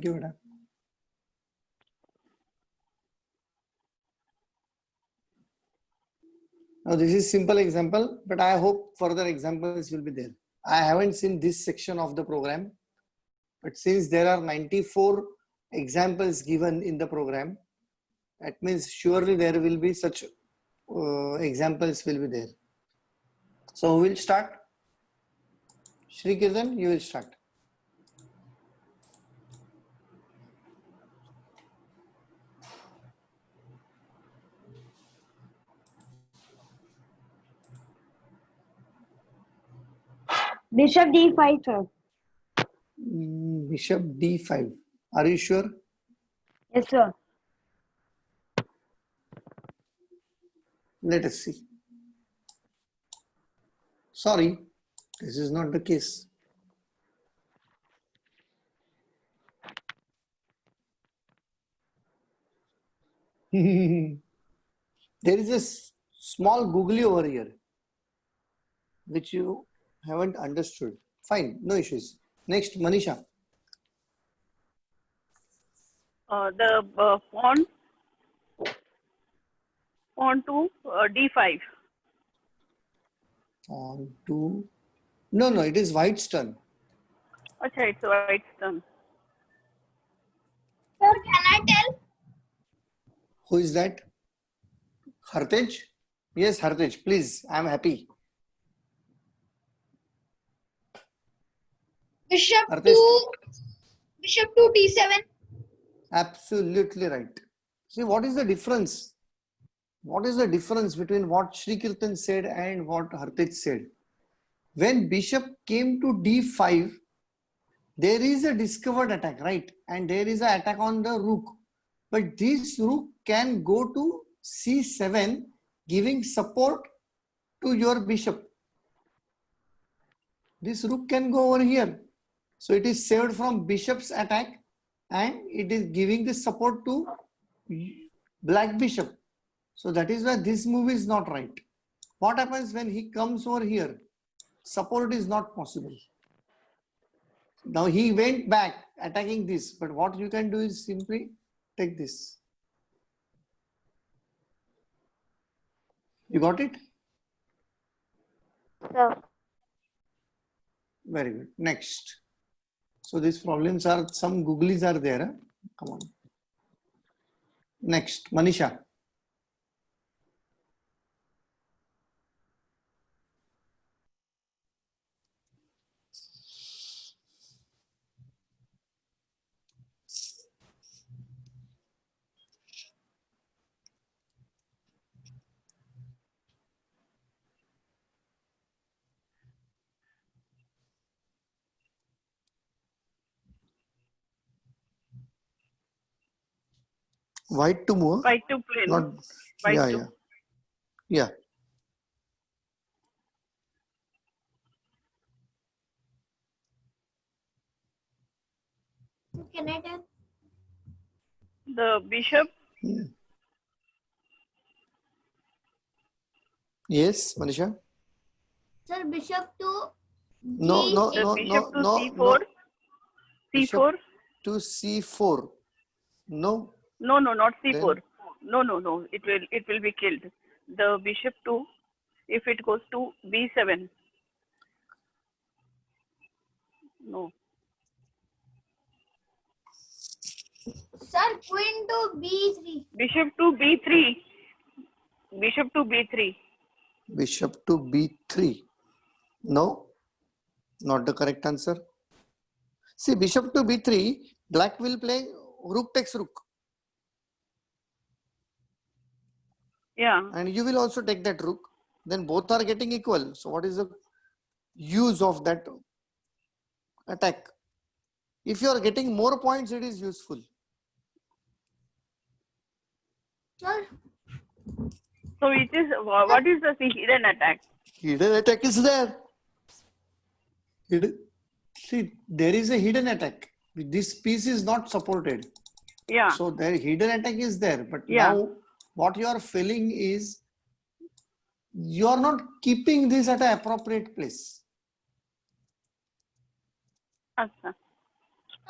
you, beta. Now this is simple example, but I hope further examples will be there. I haven't seen this section of the program, but since there are 94 examples given in the program, that means surely there will be such examples will be there. So we will start. Shri Kirtan, you will start. Bishop d5, sir. Bishop d5. Are you sure? Yes, sir. Let us see. Sorry, this is not the case. There is a small googly over here, which you haven't understood. Fine, no issues. Next, Manisha. The pawn to d5. On to. No, it is white's turn. Okay, it's white's turn. Sir, can I tell? Who is that? Hartej? Yes, Hartej, please. I am happy. Bishop Hartej, to d7. absolutely right. See, what is the difference? What is the difference between what Shri Kirtan said and what Hartej said? When bishop came to d5, there is a discovered attack, right? And there is an attack on the rook. But this rook can go to c7, giving support to your bishop. This rook can go over here. So it is saved from bishop's attack and it is giving the support to black bishop. So that is why this move is not right. What happens when he comes over here? Support is not possible. Now he went back attacking this, but what you can do is simply take this. You got it? Sir. Very good. Next. So these problems are, some googlies are there. Huh? Come on. Next, Manisha. White to move. White to play. Not, White yeah, to. yeah. Yeah. Can I tell? The bishop. Yeah. Yes, Manisha. Sir, bishop to No, The bishop to c4. Bishop c4. to c4. No. No, not c4. Then? No. It will be killed. The bishop to, if it goes to b7. No. Sir, queen to b3. Bishop to b3. Bishop to b3. Bishop to b3. No, not the correct answer. See, bishop to b3, black will play rook takes rook. Yeah. And you will also take that rook. Then both are getting equal. So what is the use of that attack? If you are getting more points, it is useful. Sir. So it is, what is the hidden attack? Hidden attack is there. See, there is a hidden attack. This piece is not supported. Yeah. So the hidden attack is there. But Yeah. now what you are feeling is you are not keeping this at an appropriate place. Achha.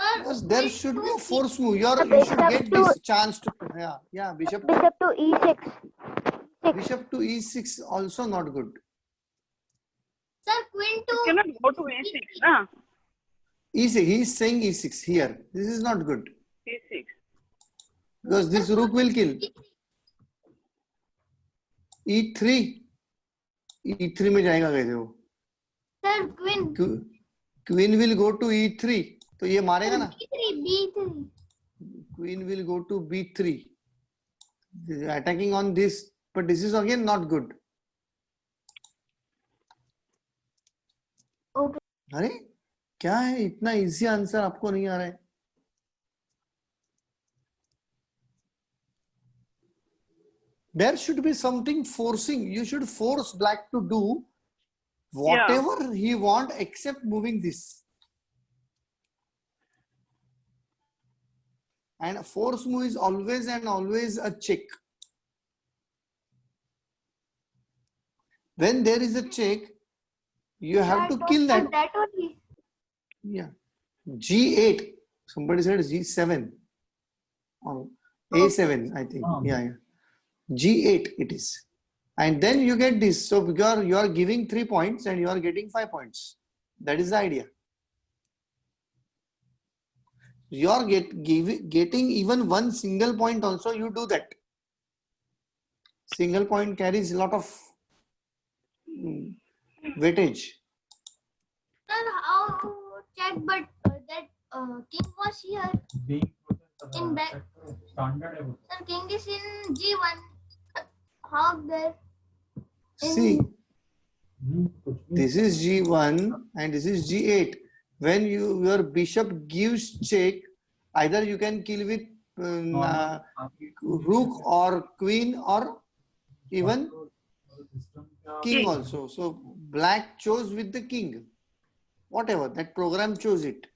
Sir, Because there queen should to be a E- force move. You should Bishop get to this chance to, yeah, bishop bishop to e6. to e6 also not good. Sir, queen You to cannot go to E6, na? E6, he is saying e6 here. This is not good E6. because this rook will kill. e3 e3 में जाएगा कैसे वो? Sir, queen. Queen will go to e3 तो ये मारेगा ना? B3. Queen will go to b3. This is attacking on this, but this is again not good. Okay. अरे क्या है इतना इजी आंसर आपको नहीं आ रहा है? There should be something forcing. You should force black to do whatever he want except moving this. And a force move is always and always a check. When there is a check, you have to kill that. That only. Yeah. G8. Somebody said G7. Or A7, I think. Yeah. G8 it is. And then you get this. So you are giving 3 points and you are getting 5 points. That is the idea. You are getting even one single point also, you do that. Single point carries a lot of weightage. Sir, how check? But that king was here in back. Sir, king is in G1. How there? See, this is G1 and this is G8. When your bishop gives check, either you can kill with rook or queen or even king also. So black chose with the king. Whatever, that program chose it.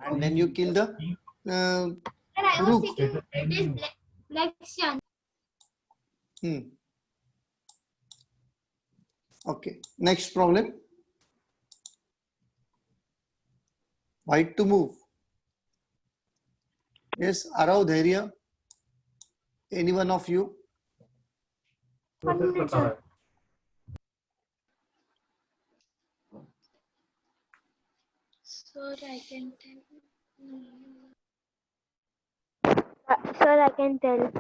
And then you kill the Sir, I was rook. thinking it is black chance. Okay, next problem. White to move. Yes, Arav, Dhairya. Any one of you? 1 minute, sir. Sir, I can tell. Sir, I can tell.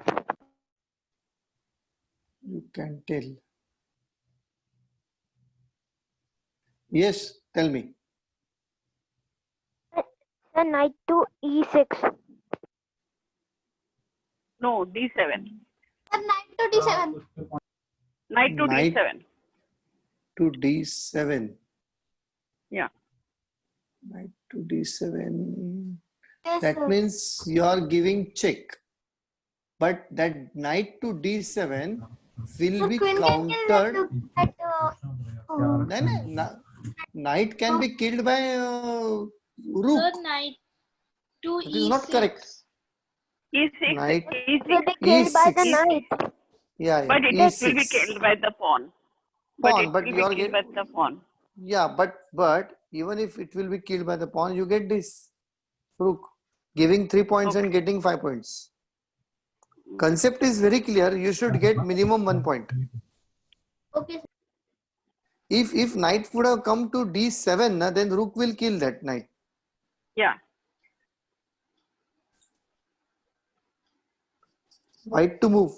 You can tell. Yes, tell me. Sir, knight to e6. No, D7. Sir, knight to D7. Knight to Knight D7. to D7. Yeah. Knight to D7. Yes, That sir. means you are giving check. But that knight to D7 will Sir, be queen can kill countered. that. No, knight can be killed by rook. Sir, knight to That is not correct. E6. Knight Will E6. be killed by the E6. knight. Yeah, But it E6. will be killed by the pawn. But Pawn, it but will you are be killed by the pawn. Yeah, but even if it will be killed by the pawn, you get this rook, giving 3 points and getting 5 points. Concept is very clear. You should get minimum 1 point. Okay, sir. If knight would have come to D7, then rook will kill that knight. Yeah. White to move.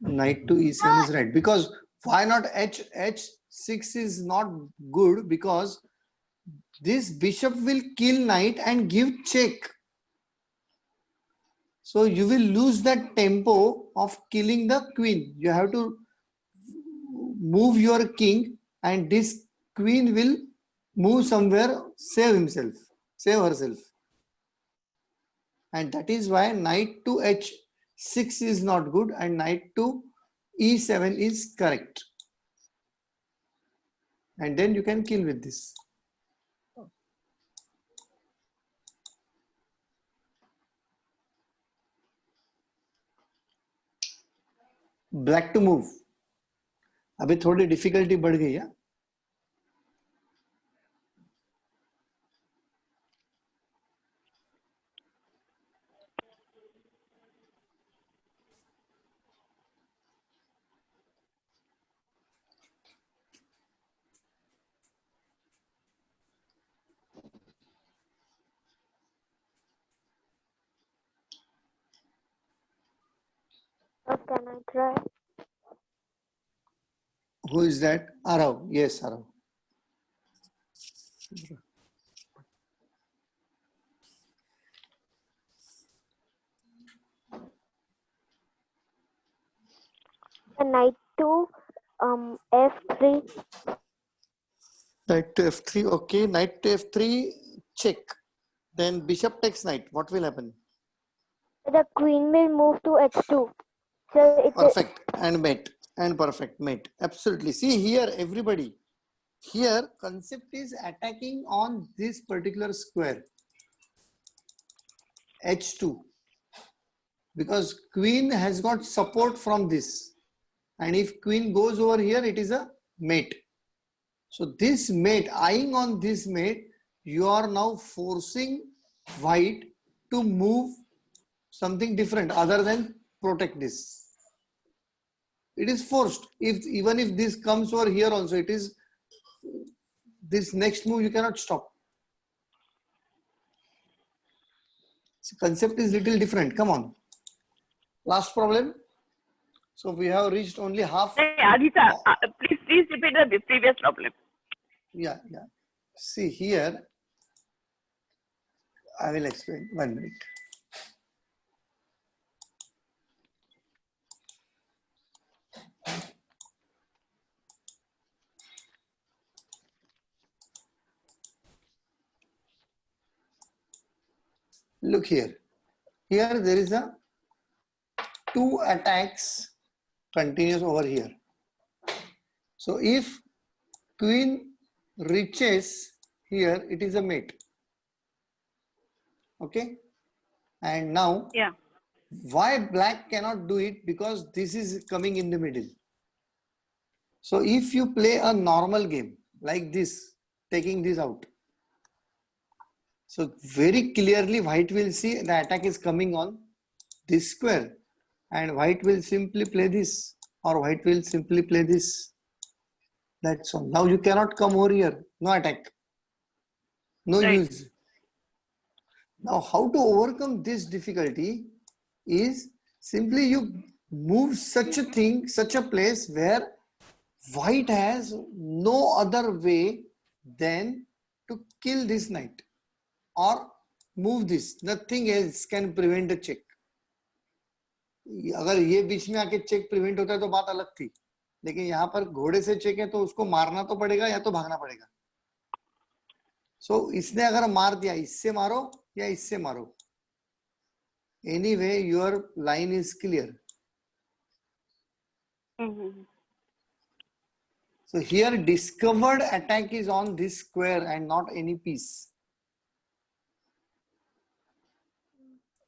Knight to E7 is right. Because why not H6 is not good because this bishop will kill knight and give check. So you will lose that tempo of killing the queen. You have to move your king, and this queen will move somewhere, save herself. And that is why knight to h6 is not good and knight to e7 is correct. And then you can kill with this. Black to move. अभी थोड़ी difficulty बढ़ गई है. Sir, can I try? Who is that? Arav. Yes, Arav. The knight to f3. Knight to f3. Okay, knight to f3. Check. Then bishop takes knight. What will happen? The queen will move to h2. So it's Perfect. And mate. And perfect. Mate. Absolutely. See here, everybody. Here, concept is attacking on this particular square. h2. Because queen has got support from this. And if queen goes over here, it is a mate. So this mate, eyeing on this mate, you are now forcing white to move something different other than protect this. It is forced. Even if this comes over here also, it is this next move you cannot stop. So concept is little different. Come on. Last problem. So we have reached only half. Hey, Aditya, please repeat the previous problem. Yeah. See here, I will explain. 1 minute. Look here. Here there is a 2 attacks continuous over here. So if queen reaches here, it is a mate. Okay. And now, Yeah. why black cannot do it? Because this is coming in the middle. So if you play a normal game like this, taking this out. So very clearly white will see the attack is coming on this square and white will simply play this or white will simply play this. That's all. Now you cannot come over here. No attack. No Right. use. Now how to overcome this difficulty is simply you move such a thing, such a place where white has no other way than to kill this knight or move this. Nothing else can prevent a check. अगर ये बीच में आके check prevent होता है तो बात अलग थी, लेकिन यहाँ पर घोड़े से चेक है तो उसको मारना तो पड़ेगा या तो भागना पड़ेगा. So इसने अगर मार दिया, इससे मारो या इससे मारो. Anyway, your line is clear. So here discovered attack is on this square and not any piece.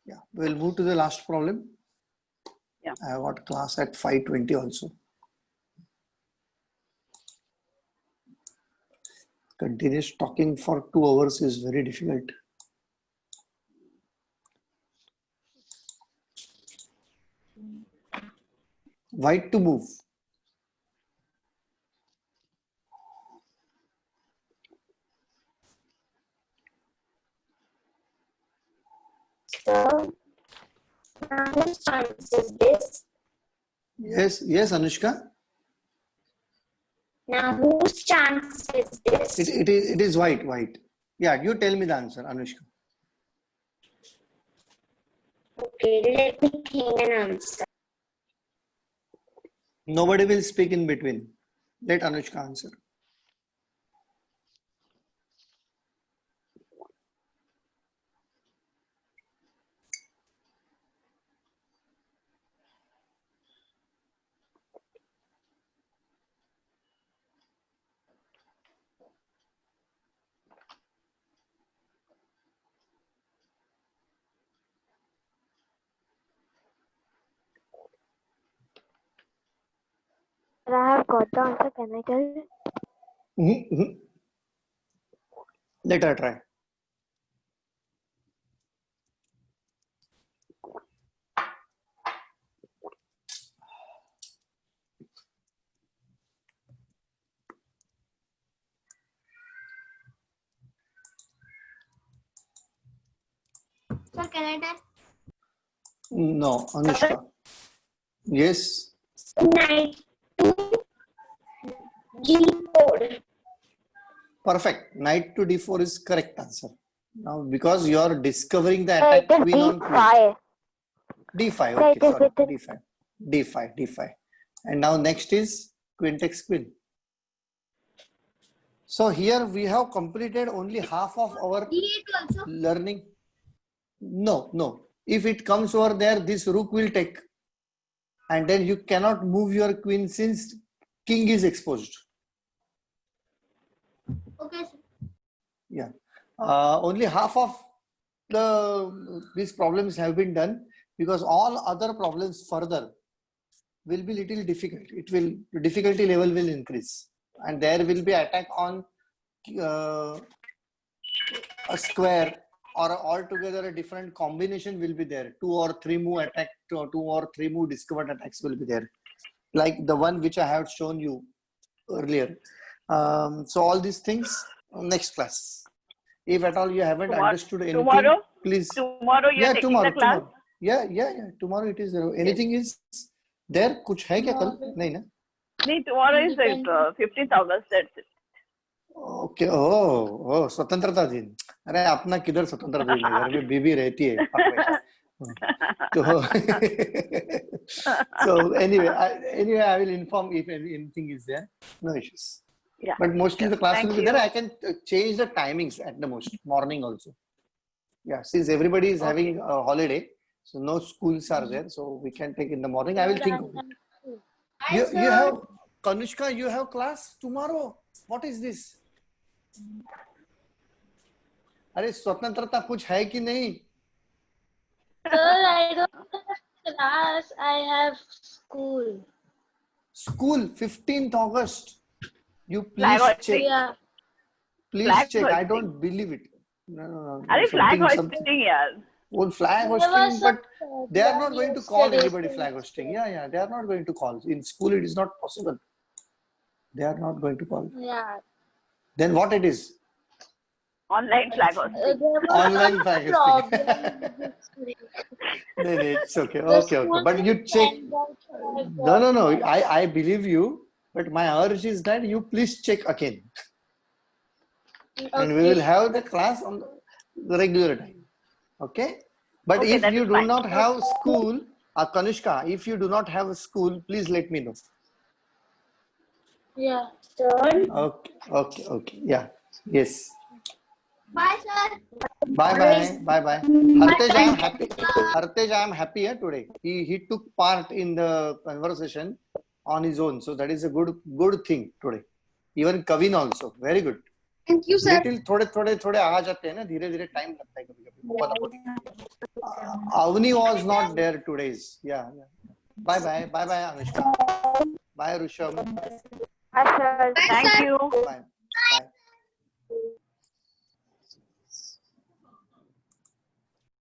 Yeah, we'll move to the last problem. Yeah. I have got class at 5:20 also. Continuous talking for 2 hours is very difficult. White to move. So, which chance is this? Yes, Anushka. Now, whose chance is this? It is white. Yeah, you tell me the answer, Anushka. Okay, let me think an answer. Nobody will speak in between. Let Anushka answer. Sir, I have got the answer. Can I tell? Let her try. Sir, can I tell? No, Anushka. Yes. Knight to G4. Perfect. Knight to d4 is correct answer. Now, because you are discovering the Sir, attack it is queen on queen. D5. D5. Sir, Okay, it is sorry. with D5. D5. And now next is queen takes queen. So here we have completed only half of our D8 also. learning. No. If it comes over there, this rook will take. And then you cannot move your queen since king is exposed. Okay, sir. Yeah. Only half of these problems have been done because all other problems further will be little difficult. The difficulty level will increase, and there will be attack on a square, or altogether a different combination will be there. 2 or 3 move attack, 2 or 3 move discovered attacks will be there, like the one which I have shown you earlier. So all these things next class. If at all you haven't understood anything, tomorrow? please. Tomorrow you are taking tomorrow, the class? tomorrow. Yeah. Tomorrow it is. Anything is there? कुछ है क्या कल? नहीं ना? No, tomorrow is 15th August. That's it. Okay. Oh, स्वतंत्रता दिन. अरे अपना किधर स्वतंत्रता दिन है? घर में बीबी रहती है. So anyway, I will inform if anything is there. No issues. Yeah. But mostly the class Thank will be you. there. I can change the timings at the most, morning also. Yeah, since everybody is having a holiday, so no schools are there, so we can take in the morning. I will think of it. You have, Kanushka, you have class tomorrow. What is this? अरे स्वतंत्रता कुछ है कि नहीं? Sir, I don't have class. I have school. School 15th August. You Flag please hosting. check. Yeah. Please Flag check. I hosting. don't believe it. No. Are flag Something. hosting, yeah. Well, flag There was hosting, some but they are not going to call yesterday. anybody flag hosting. Yeah, they are not going to call. In school, it is not possible. They are not going to call. Yeah. Then what it is? Online flag hosting. There was Online flag hosting. problem. No, it's okay. The Okay. school But you check. sent that flag No. hosting. I believe you, but my urge is that you please check again. And we will have the class on the regular time. Okay? But Okay, if that you is do fine. not have school, Kanushka, if you do not have a school, please let me know. Yeah. Sir, Okay. Yeah. Yes. Bye, sir. Bye. Hartej, I am happy today. He took part in the conversation on his own. So that is a good thing today. Even Kavin also. Very good. Thank you, sir. Little थोड़े आ जाते हैं ना, धीरे time लगता है कभी-कभी. Avni was not there today. Yeah. Bye Anushka. Bye Rushabh. Sir. Thank you. Bye.